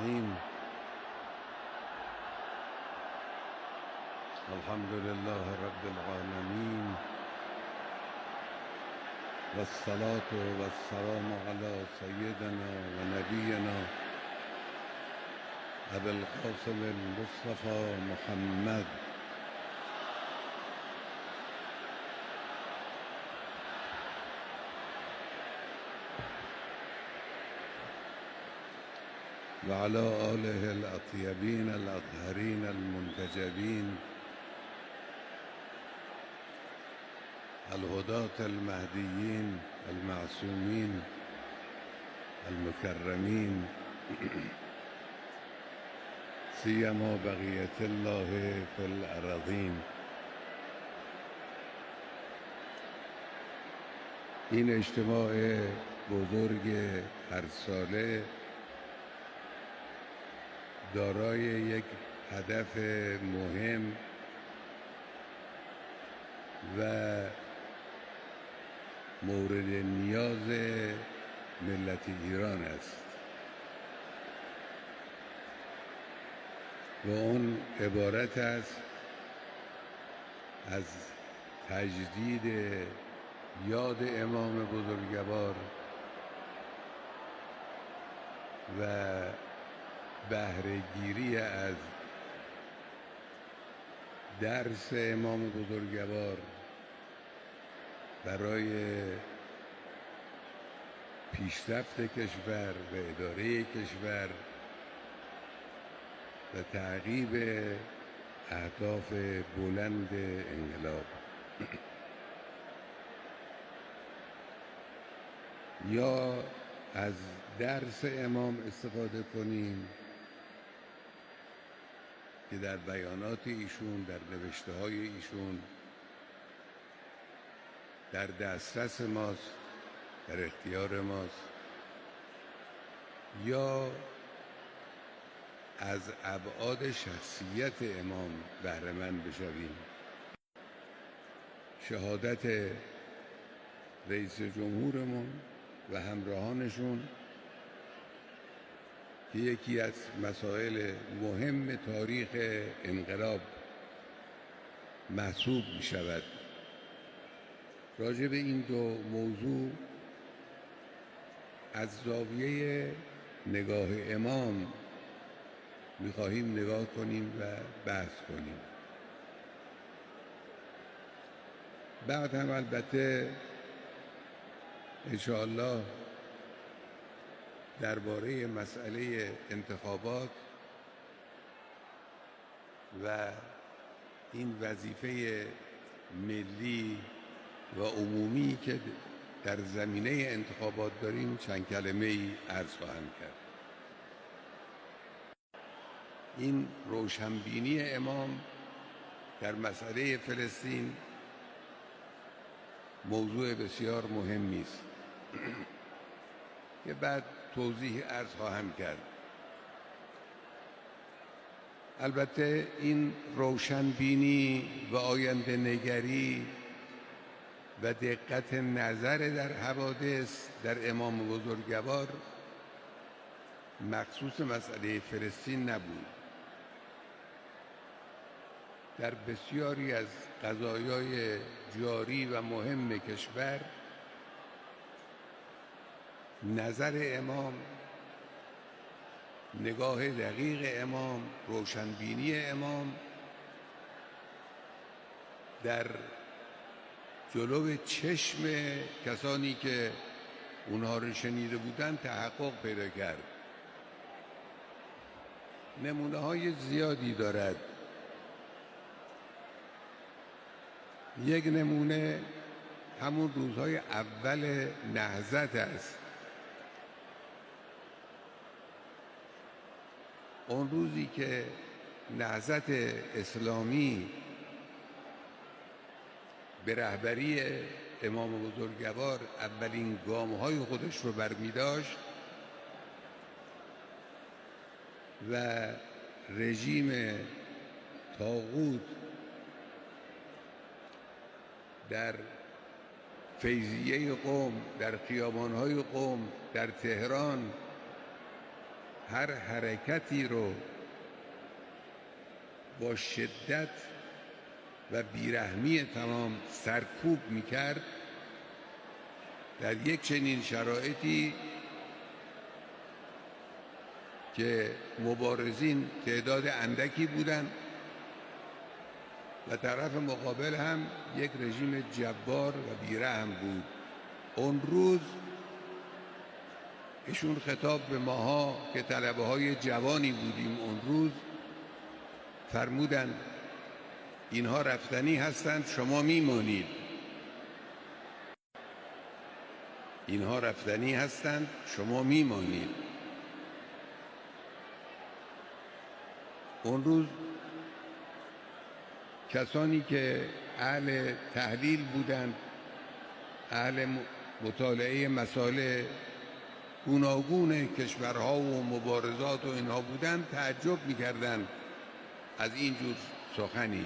الرحيم. الحمد لله رب العالمين، والصلاة والسلام على سيدنا ونبينا أبي القاسم المصطفى محمد وعلى آله الأطيبين الأطهرين المنتجبين الهداة المهديين المعصومين المكرمين، سيما بقية الله في الأراضين. این اجتماع بزرگ هر ساله دارای یک هدف مهم و مورد نیاز ملت ایران است و اون عبارت است از تجدید یاد امام بزرگوار و بهره‌گیری از درس امام بزرگوار برای پیشرفت کشور و اداره کشور و تعقیب اهداف بلند انقلاب. یا از درس امام استفاده کنیم که در بیانات ایشون، در نوشته های ایشون در دسترس ماست، در اختیار ماست، یا از ابعاد شخصیت امام بهره مند بشویم. شهادت رئیس جمهورمون و همراهانشون که یکی از مسائل مهم تاریخ انقلاب محسوب می شود. راجع به این دو موضوع از زاویه نگاه امام می خواهیم نگاه کنیم و بحث کنیم. بعد هم البته انشاءالله درباره مسئله انتخابات و این وظیفه ملی و عمومی که در زمینه انتخابات داریم چند کلمه ای عرض خواهم کرد. این روشنبینی امام در مسئله فلسطین موضوع بسیار مهمی است که بعد توضیح عرض خواهم کرد. البته این روشنبینی و آینده نگری و دقت نظر در حوادث در امام بزرگوار مخصوص مسئله فلسطین نبود. در بسیاری از قضایای جاری و مهم کشور نظر امام، نگاه دقیق امام، روشنبینی امام در جلو چشم کسانی که اونها رو شنیده بودن تحقق پیدا کرد. نمونه های زیادی دارد. یک نمونه همون روزهای اول نهضت است. اون روزی که نهضت اسلامی به رهبری امام بزرگوار اولین گام‌های خودش رو برمی داشت و رژیم طاغوت در فیضیه قم، در خیابان‌های قم، در تهران هر حرکتی رو با شدت و بیرحمی تمام سرکوب میکرد، در یک چنین شرایطی که مبارزین تعداد اندکی بودند و طرف مقابل هم یک رژیم جبار و بیرحم بود، اون روز ایشون خطاب به ماها که طلبه های جوانی بودیم اون روز فرمودند اینها رفتنی هستند، شما میمانید. اینها رفتنی هستند، شما میمانید. اون روز کسانی که اهل تحلیل بودند، اهل مطالعه مسائل گوناگون کشورها و مبارزات و اینها بودند، تعجب می‌کردند از این جور سخنی.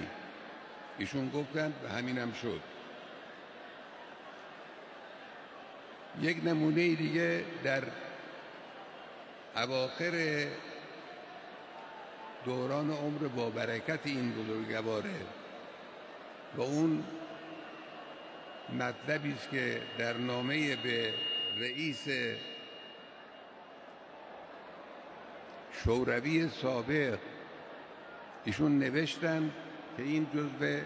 ایشون گفتند و همینم شد. یک نمونه دیگه در اواخر دوران عمر با برکت این بزرگواره و اون مطلبی است که در نامه به رئیس شوروی سابق ایشون نوشتن که این جزو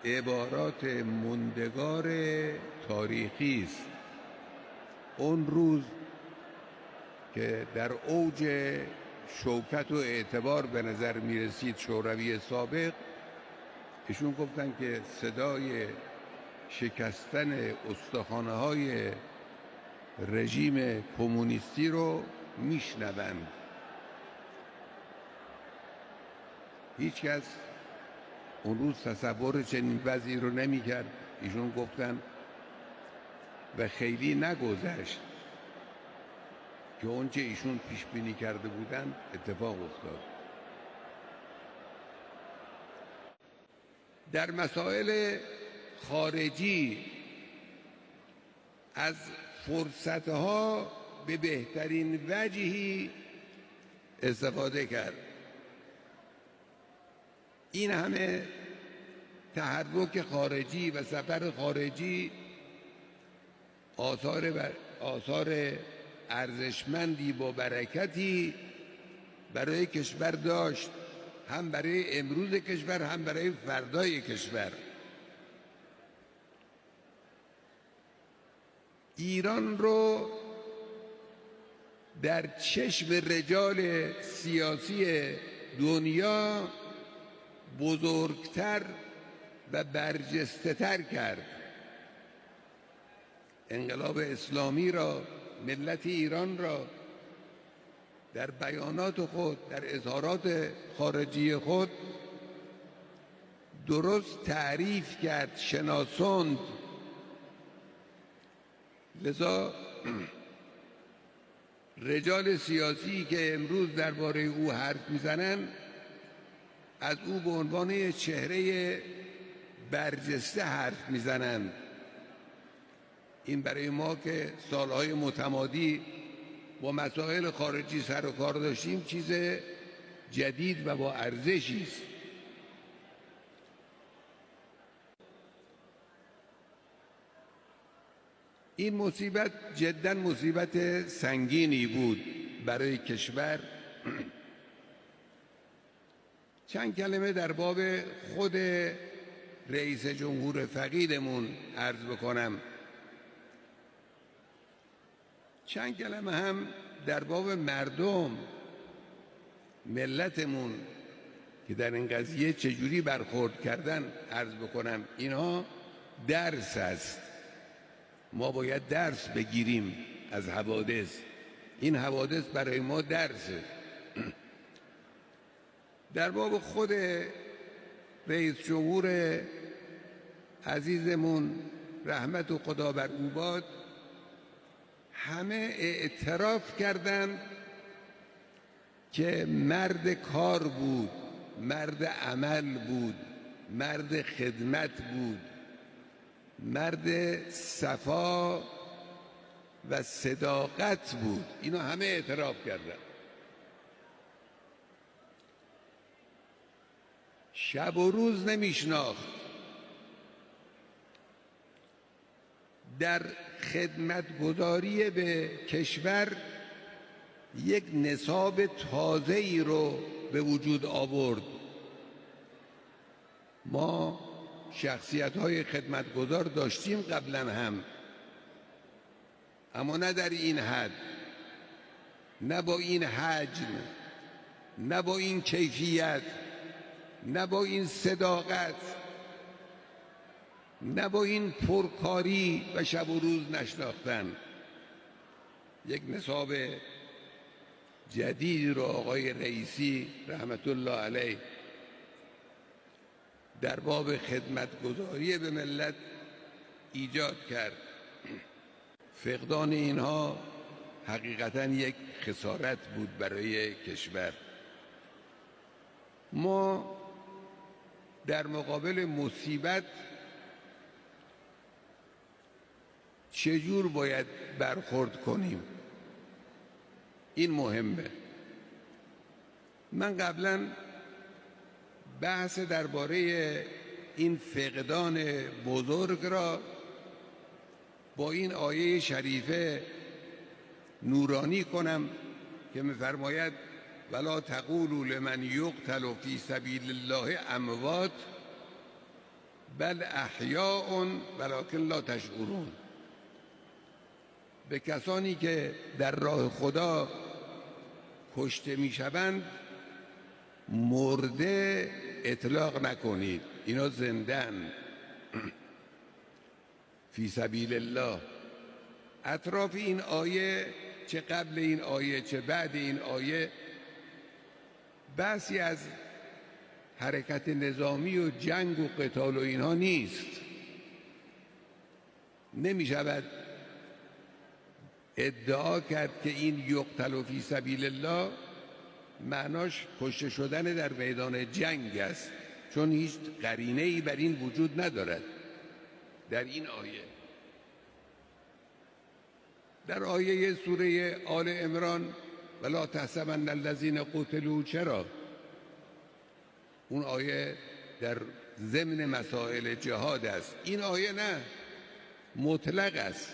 عبارات موندگار تاریخی است. اون روز که در اوج شوکت و اعتبار به نظر می رسید شوروی سابق، ایشون گفتن که صدای شکستن استخوانه های رژیم کمونیستی رو میشنوند. هیچ کس اون روز تصور چنین وضعی رو نمی کرد. ایشون گفتن و خیلی نگذشت که اونچه ایشون پیش بینی کرده بودند اتفاق افتاد. در مسائل خارجی از فرصتها به بهترین وجهی استفاده کرد. این همه تحرک خارجی و سفر خارجی آثار ارزشمندی با برکتی برای کشور داشت، هم برای امروز کشور هم برای فردای کشور. ایران رو در چشم رجال سیاسی دنیا بزرگتر و برجسته‌تر کرد. انقلاب اسلامی را، ملت ایران را در بیانات خود، در اظهارات خارجی خود درست تعریف کرد، شناساند. لذا رجال سیاسی که امروز درباره او حرف میزنند از او به عنوان چهره برجسته حرف میزنند. این برای ما که سالهای متمادی با مسائل خارجی سر و کار داشتیم چیز جدید و با ارزشی است. این مصیبت جدا مصیبت سنگینی بود برای کشور. چند کلمه در باب خود رئیس جمهور فقیدمون عرض بکنم، چند کلمه هم در باب مردم ملتمون که در این قضیه چجوری برخورد کردن عرض بکنم. اینها درس است، ما باید درس بگیریم از حوادث. این حوادث برای ما درسه. در باب خود رئیس جمهور عزیزمون رحمت و خدا بر او باد، همه اعتراف کردند که مرد کار بود، مرد عمل بود، مرد خدمت بود، مرد صفا و صداقت بود. اینو همه اعتراف کردن. شب و روز نمیشناخت. در خدمتگزاری به کشور یک نصاب تازه‌ای رو به وجود آورد. ما شخصیت‌های خدمتگزار داشتیم قبلا هم، اما نه در این حد، نه با این حجم، نه با این کیفیت، نه با این صداقت، نه با این پرکاری و شب و روز نشناختن. یک نصاب جدید رو آقای رئیسی رحمت الله علیه در باب خدمتگزاری به ملت ایجاد کرد. فقدان اینها حقیقتاً یک خسارت بود برای کشور. ما در مقابل مصیبت چجور باید برخورد کنیم؟ این مهمه. من قبلا بحث درباره این فقدان بزرگ را با این آیه شریفه نورانی کنم که می‌فرماید ولا تقولوا لمن یقتل فی سبیل الله اموات بل احیاء ولکن لا تشعرون. به کسانی که در راه خدا کشته میشوند مرده اطلاق نکنید، اینا زندن. فی سبیل الله. اطراف این آیه، چه قبل این آیه چه بعد این آیه، بحثی از حرکت نظامی و جنگ و قتال و اینها نیست. نمی شود ادعا کرد که این یقتل فی سبیل الله معناش کشته شدن در میدان جنگ است، چون هیچ قرینه‌ای بر این وجود ندارد در این آیه. در آیه سوره آل عمران ولا تحسبن الذین قتلوا، چرا؟ اون آیه در ضمن مسائل جهاد است. این آیه نه، مطلق است.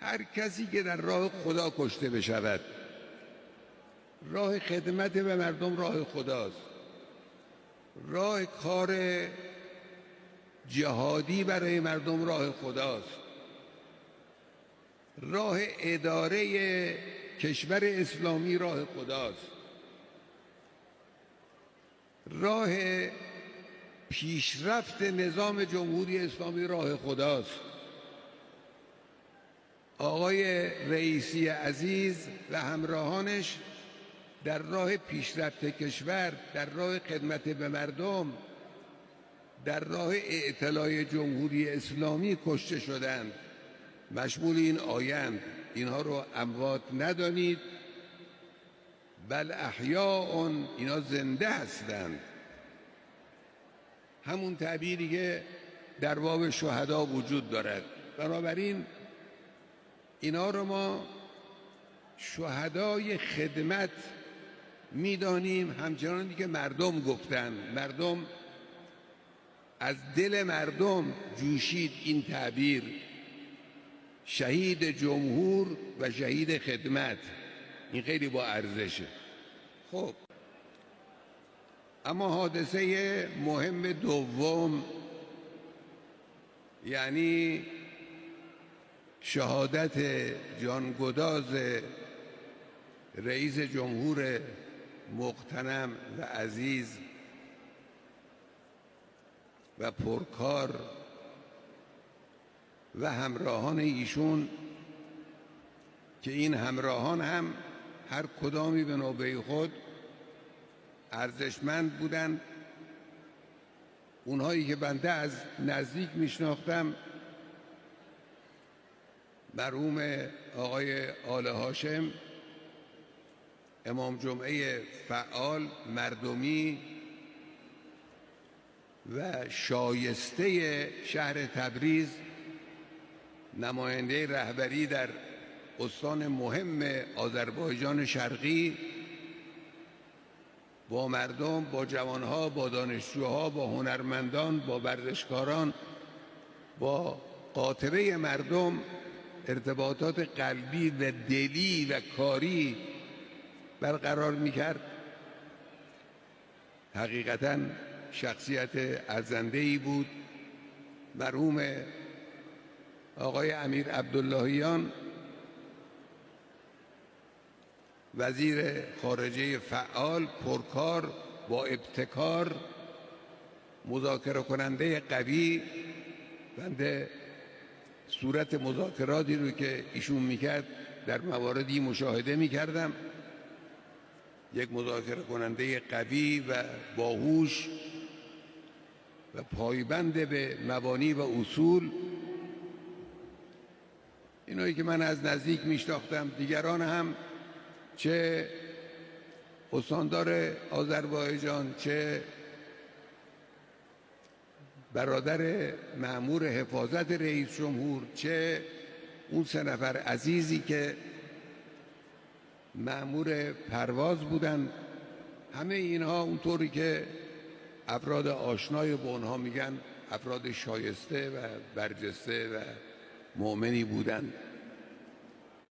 هر کسی که در راه خدا کشته بشود، راه خدمت به مردم راه خداست، راه کار جهادی برای مردم راه خداست، راه اداره کشور اسلامی راه خداست، راه پیشرفت نظام جمهوری اسلامی راه خداست. آقای رئیسی عزیز و همراهانش در راه پیشرفت کشور، در راه خدمت به مردم، در راه اعتلاء جمهوری اسلامی کشته شدند. مشمول این آیند. اینها رو اموات ندانید بل احیاء، اینا زنده هستند. همون تعبیری که در باب شهدا وجود دارد. بنابراین اینا رو ما شهدای خدمت میدانیم، همچنانی که مردم گفتن. مردم، از دل مردم جوشید این تعبیر، شهید جمهور و شهید خدمت. این خیلی با ارزشه. خب اما حادثه مهم دوم، یعنی شهادت جانگداز رئیس جمهور مغتنم و عزیز و پرکار و همراهان ایشون، که این همراهان هم هر کدامی به نوبه خود ارزشمند بودند. اونهایی که بنده از نزدیک میشناختم، مرحوم آقای آل هاشم، امام جمعه فعال، مردمی و شایسته شهر تبریز، نماینده رهبری در استان مهم آذربایجان شرقی با مردم، با جوانها، با دانشجوها، با هنرمندان، با ورزشکاران، با قاطبه مردم ارتباطات قلبی و دلی و کاری برقرار میکرد. حقیقتاً شخصیت ارزنده‌ای بود. مرحوم آقای امیر عبداللهیان وزیر خارجه فعال، پرکار، با ابتکار، مذاکره کننده قوی. بنده صورت مذاکراتی رو که ایشون میکرد در مواردی مشاهده میکردم. یک مذاکره کننده قوی و باهوش و پایبند به مبانی و اصول. اینایی که من از نزدیک میشناختم، دیگران هم، چه استاندار آذربایجان، چه برادر مأمور حفاظت رئیس جمهور، چه اون 3 نفر عزیزی که مأمور پرواز بودن، همه اینها اونطوری که افراد آشنای با اونها میگن افراد شایسته و برجسته و مؤمنی بودند.